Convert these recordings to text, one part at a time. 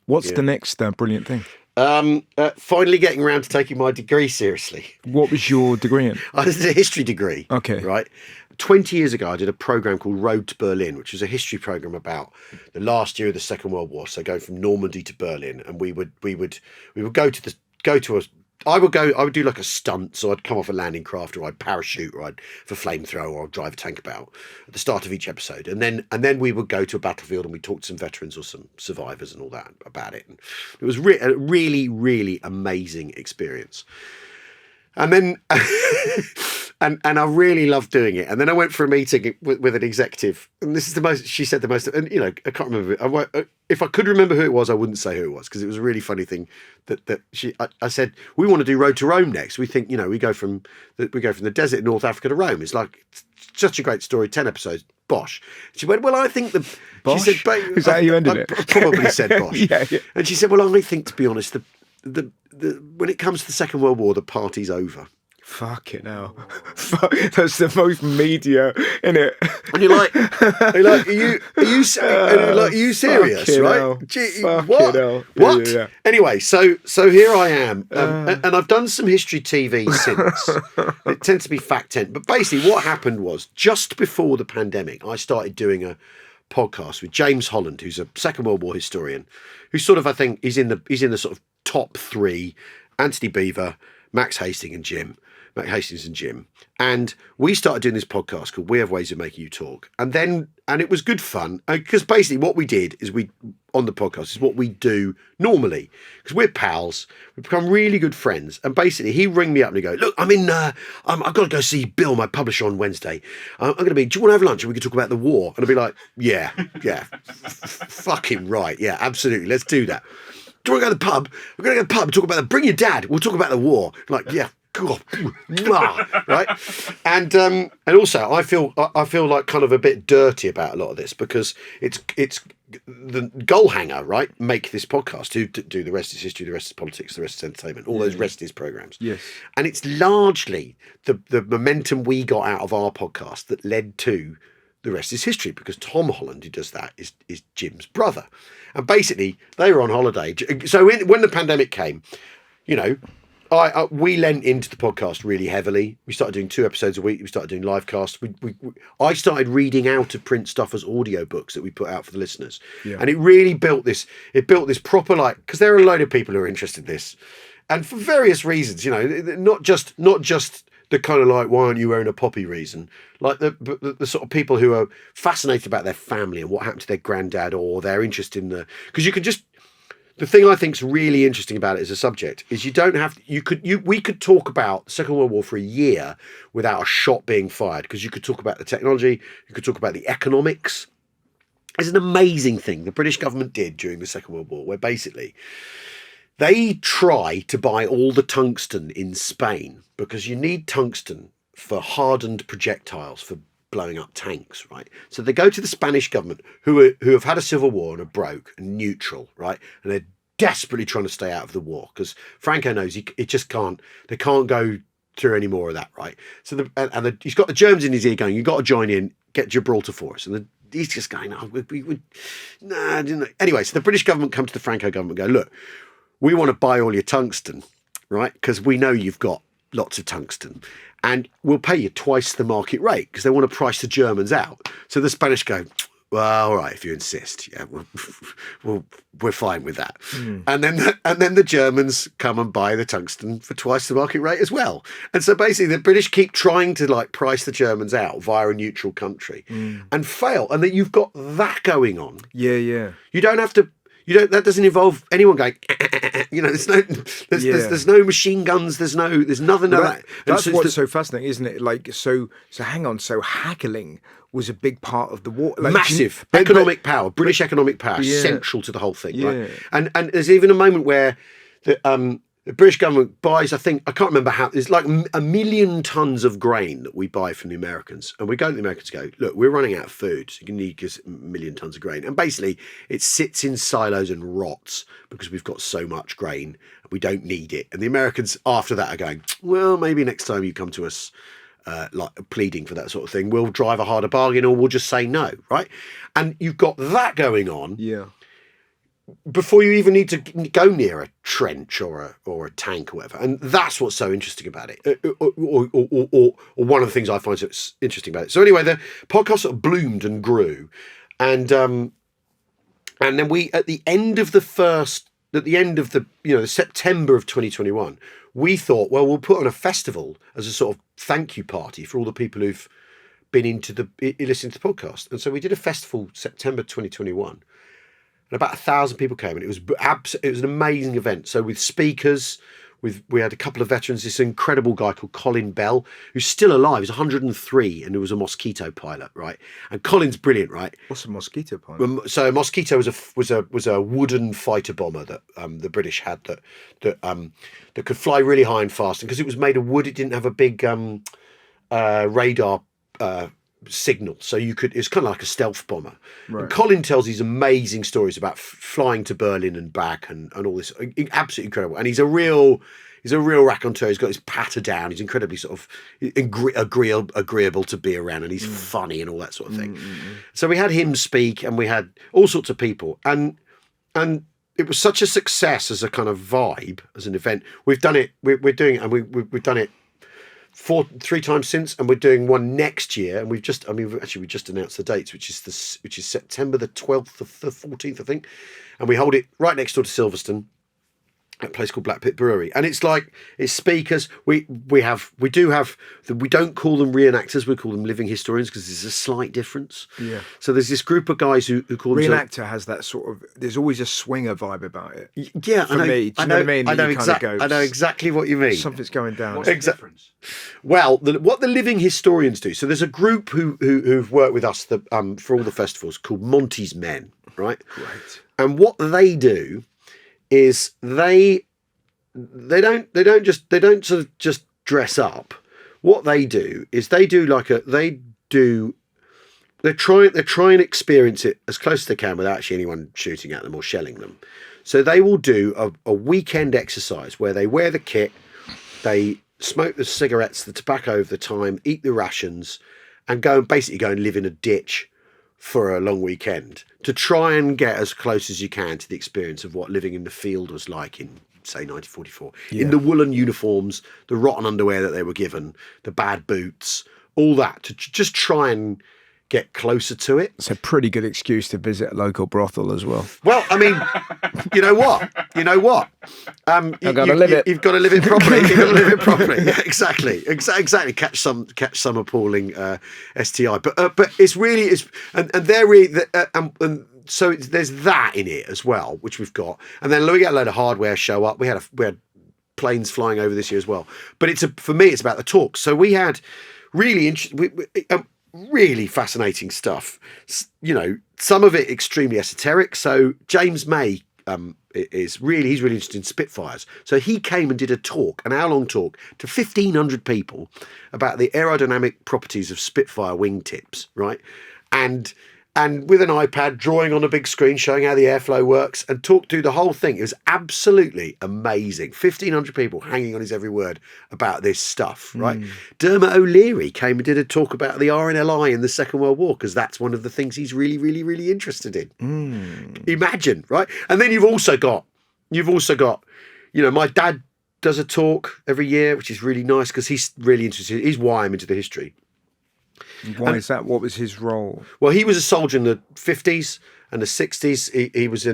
What's the next brilliant thing? Finally getting around to taking my degree seriously. What was your degree in? I did a history degree. Okay. Right. 20 years ago, I did a program called Road to Berlin, which was a history program about the last year of the Second World War. So going from Normandy to Berlin, and we would I would do like a stunt. So I'd come off a landing craft, or I'd parachute, or I'd have a flamethrower, or I'd drive a tank about at the start of each episode. And then we would go to a battlefield and we talk to some veterans or some survivors and all that about it. And it was a really, really amazing experience. And then, and I really loved doing it. And then I went for a meeting with an executive, and this is she said the most, and I can't remember. If I could remember who it was, I wouldn't say who it was, because it was a really funny thing I said, we want to do Road to Rome next. We think, we go from the desert in North Africa to Rome. It's like such a great story, 10 episodes. Bosh. She went, well, I think Bosh? She said, is that how you ended it? I probably said Bosh. Yeah. And she said, well, I think, to be honest, when it comes to the Second World War, the party's over. Fucking hell. That's the most media, innit? And you're like, are you serious, right? Gee, what? What? Yeah. Anyway, so here I am, and I've done some history TV since. It tends to be fact tent, but basically what happened was, just before the pandemic, I started doing a podcast with James Holland, who's a Second World War historian, who sort of, I think, he's in the sort of top three: Anthony Beaver, Max Hastings and Jim. And we started doing this podcast called We Have Ways of Making You Talk. And it was good fun, because basically what we did is on the podcast is what we do normally, because we're pals. We've become really good friends. And basically he'd ring me up and he'd go, look, I've got to go see Bill, my publisher, on Wednesday. I'm going to be, do you want to have lunch and we can talk about the war? And I'd be like, yeah, fucking right. Yeah, absolutely. Let's do that. Do you want to go to the pub? We're going to go to the pub and talk about bring your dad. We'll talk about the war. Like, yeah. God, right, and also I feel like kind of a bit dirty about a lot of this, because it's the goal hanger, right? Make this podcast, to do the rest is history, the rest is politics, the rest is entertainment, all those rest is programs. Yes, and it's largely the momentum we got out of our podcast that led to the rest is history, because Tom Holland, who does that, is Jim's brother, and basically they were on holiday. So when the pandemic came, we lent into the podcast really heavily. We started doing 2 episodes a week. We started doing live casts. I started reading out of print stuff as audiobooks that we put out for the listeners. Yeah. And it really built this proper, because there are a load of people who are interested in this. And for various reasons, not just the kind of like, why aren't you wearing a poppy reason? Like the sort of people who are fascinated about their family and what happened to their granddad, or their interest in because you can just, the thing I think is really interesting about it as a subject is we could talk about the Second World War for a year without a shot being fired, because you could talk about the technology, you could talk about the economics. It's an amazing thing the British government did during the Second World War, where basically they try to buy all the tungsten in Spain, because you need tungsten for hardened projectiles for blowing up tanks, right? So they go to the Spanish government, who have had a civil war and are broke and neutral, right? And they're desperately trying to stay out of the war, because Franco knows they can't go through any more of that, right? So he's got the Germans in his ear going, you've got to join in, get Gibraltar for us. And he's just going, nah. Anyway, so the British government come to the Franco government and go, look, we want to buy all your tungsten, right? Because we know you've got lots of tungsten, and we'll pay you twice the market rate, because they want to price the Germans out. So the Spanish go, well, all right, if you insist, yeah, we're fine with that. And then the Germans come and buy the tungsten for twice the market rate as well. And so basically the British keep trying to price the Germans out via a neutral country and fail. And that you've got that going on. Yeah. You don't have to. That doesn't involve anyone going, there's no machine guns, there's nothing of that. That's what's so fascinating, isn't it? So hang on, so haggling was a big part of the war. Massive economic power, British economic power, central to the whole thing, right? And there's even a moment where the British government buys, I can't remember how, there's like 1 million tons of grain that we buy from the Americans. And we go to the Americans and go, look, we're running out of food, so you need 1 million tons of grain. And basically it sits in silos and rots because we've got so much grain and we don't need it. And the Americans after that are going, well, maybe next time you come to us pleading for that sort of thing, we'll drive a harder bargain, or we'll just say no, right? And you've got that going on. Yeah. before you even need to go near a trench or a tank or whatever. And that's what's so interesting about it, or one of the things I find so interesting about it. So anyway, the podcast sort of bloomed and grew, and then we at the end of the the September of 2021, we thought, well, we'll put on a festival as a sort of thank you party for all the people who've been listening to the podcast. And so we did a festival September 2021. And about 1,000 people came, and it was an amazing event. So with speakers, we had a couple of veterans. This incredible guy called Colin Bell, who's still alive. He's 103, and he was a Mosquito pilot, right? And Colin's brilliant, right? What's a Mosquito pilot? So a Mosquito was a wooden fighter bomber that the British had that could fly really high and fast. And because it was made of wood, it didn't have a big radar signal, so it's kind of like a stealth bomber. Right. And Colin tells these amazing stories about flying to Berlin and back and all this, absolutely incredible. And he's a real raconteur. He's got his patter down. He's incredibly sort of agreeable to be around, and he's funny and all that sort of thing. So we had him speak, and we had all sorts of people, and it was such a success as a kind of vibe, as an event. We've done it. We're doing it, and we've done it 3 times since, and we're doing one next year. And we just announced the dates, which is September the 12th to the 14th, I think, and we hold it right next door to Silverstone, at a place called Black Pit Brewery. And it's speakers. We don't call them reenactors, we call them living historians, because there's a slight difference. Yeah. So there's this group of guys who call themselves... Reenactor has that sort of, there's always a swinger vibe about it. Yeah, for me. Do you know what I mean? I know exactly what you mean. Something's going down. What's the difference? Well, what the living historians do, so there's a group who've worked with us for all the festivals called Monty's Men, right? Right. And what they do is they don't sort of just dress up. What they do is they try and experience it as close as they can without actually anyone shooting at them or shelling them. So they will do a weekend exercise where they wear the kit, they smoke the cigarettes, the tobacco over the time, eat the rations, and basically go and live in a ditch for a long weekend to try and get as close as you can to the experience of what living in the field was like in, say, 1944. Yeah. In the woolen uniforms, the rotten underwear that they were given, the bad boots, all that, to just try and get closer to it. It's a pretty good excuse to visit a local brothel as well. Well, I mean, you know what? You've got to live it. You've got to live it properly. You've got to live it properly. Yeah, exactly. Catch some appalling STI. But it's really and they're really and so there's that in it as well, which we've got. And then we get a load of hardware show up. We had planes flying over this year as well. But for me, it's about the talks. So we had really really fascinating stuff, some of it extremely esoteric. So James May he's really interested in Spitfires, so he came and did an hour-long talk to 1,500 people about the aerodynamic properties of Spitfire wingtips, right? And with an iPad, drawing on a big screen, showing how the airflow works, and talked through the whole thing. It was absolutely amazing. 1,500 people hanging on his every word about this stuff, right? Dermot O'Leary came and did a talk about the RNLI in the Second World War, because that's one of the things he's really, really, really interested in. Imagine, right? And then you've also got, my dad does a talk every year, which is really nice, because he's really interested. He's why I'm into the history. Why is that? What was his role? Well, he was a soldier in the 50s and the 60s. He was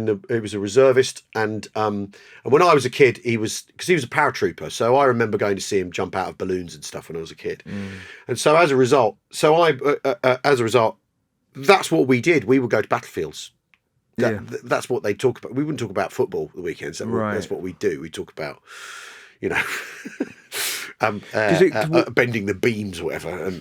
a reservist, and when I was a kid, because he was a paratrooper. So I remember going to see him jump out of balloons and stuff when I was a kid. And so as a result, that's what we did. We would go to battlefields. That's what they talk about. We wouldn't talk about football the weekends. That's what we do. We talk about, bending the beams or whatever.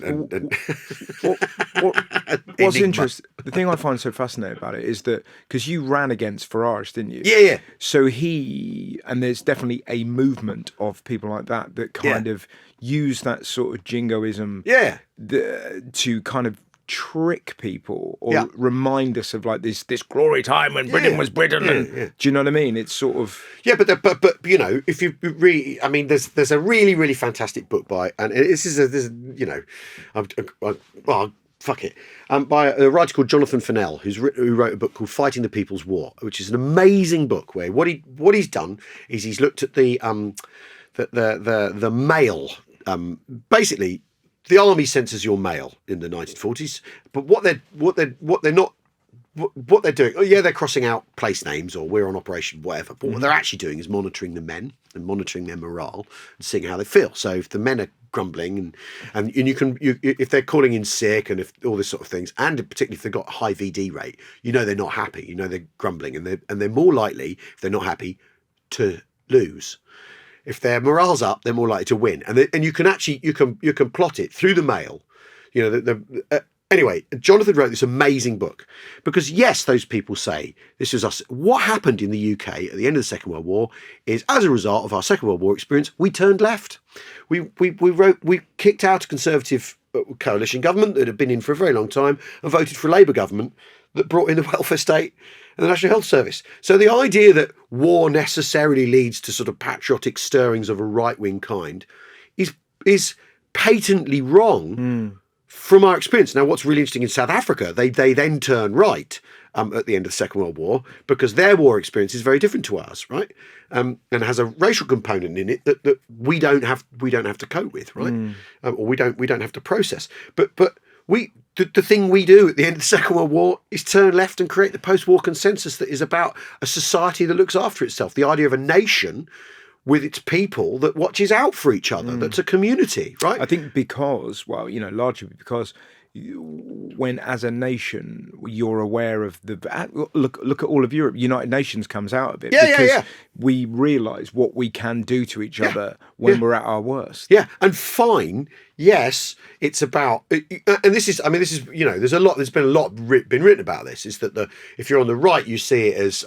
What's interesting, the thing I find so fascinating about it is that, because you ran against Farage, didn't you? Yeah. So and there's definitely a movement of people like that kind of use that sort of jingoism to kind of trick people or remind us of like this glory time when Britain was Britain. Do you know what I mean? It's sort of but if you really, I mean, there's a really, really fantastic book by, and fuck it, by a writer called Jonathan Fennell, who wrote a book called Fighting the People's War, which is an amazing book where what he's done is he's looked at the mail. Basically, the army censors your mail in the 1940s, but what they're doing, they're crossing out place names or we're on operation, whatever. But what they're actually doing is monitoring the men and monitoring their morale and seeing how they feel. So if the men are grumbling and if they're calling in sick and if all this sort of things, and particularly if they've got a high VD rate, they're not happy. They're grumbling and they're more likely, if they're not happy, to lose. If their morale's up, they're more likely to win. And you can actually you can plot it through the mail. Anyway, Jonathan wrote this amazing book because, yes, those people say this was us. What happened in the UK at the end of the Second World War is, as a result of our Second World War experience, we turned left. We kicked out a Conservative coalition government that had been in for a very long time and voted for a Labour government that brought in the welfare state and the National Health Service. So the idea that war necessarily leads to sort of patriotic stirrings of a right-wing kind is patently wrong. From our experience. Now, what's really interesting in South Africa, they then turn right at the end of the Second World War because their war experience is very different to ours, right? And has a racial component in it that we don't have to cope with, right? Or we don't have to process. But the thing we do at the end of the Second World War is turn left and create the post-war consensus that is about a society that looks after itself. The idea of a nation with its people that watches out for each other, that's a community, right? I think largely because when as a nation you're aware of look at all of Europe, United Nations comes out of it because we realise what we can do to each other when we're at our worst. Yeah, and fine, yes, it's about, and this is there's been a lot been written about this. Is that if you're on the right, you see it as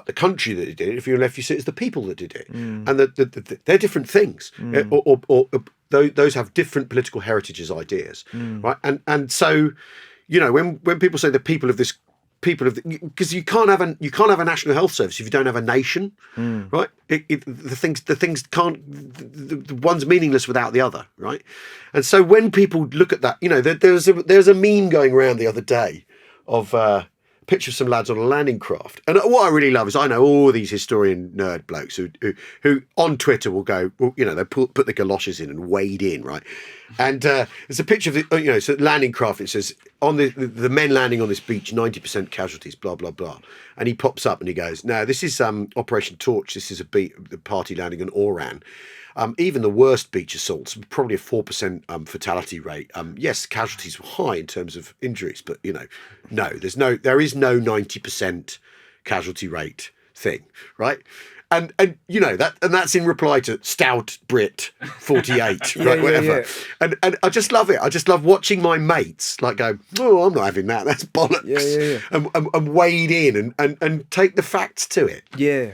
the country that did it. If you're on the left, you see it as the people that did it, and they're different things, or those have different political heritages, ideas, right? And so, when people say the people of this. Because you can't have a national health service if you don't have a nation, right? The things can't. The one's meaningless without the other, right? And so when people look at that, there's a meme going around the other day of a picture of some lads on a landing craft. And what I really love is I know all these historian nerd blokes who on Twitter will go, they put the galoshes in and wade in, right? And there's a picture of it's a landing craft. It says on the men landing on this beach, 90% casualties, blah blah blah. And he pops up and he goes, "No, this is Operation Torch. This is the party landing on Oran. Even the worst beach assaults, probably a 4% fatality rate. Yes, casualties were high in terms of injuries, but there is no 90% casualty rate thing, right? And that's in reply to Stout Brit 48, right? Whatever. Yeah. And I just love it. I just love watching my mates go, "Oh, I'm not having that. That's bollocks." And wade in and take the facts to it. Yeah.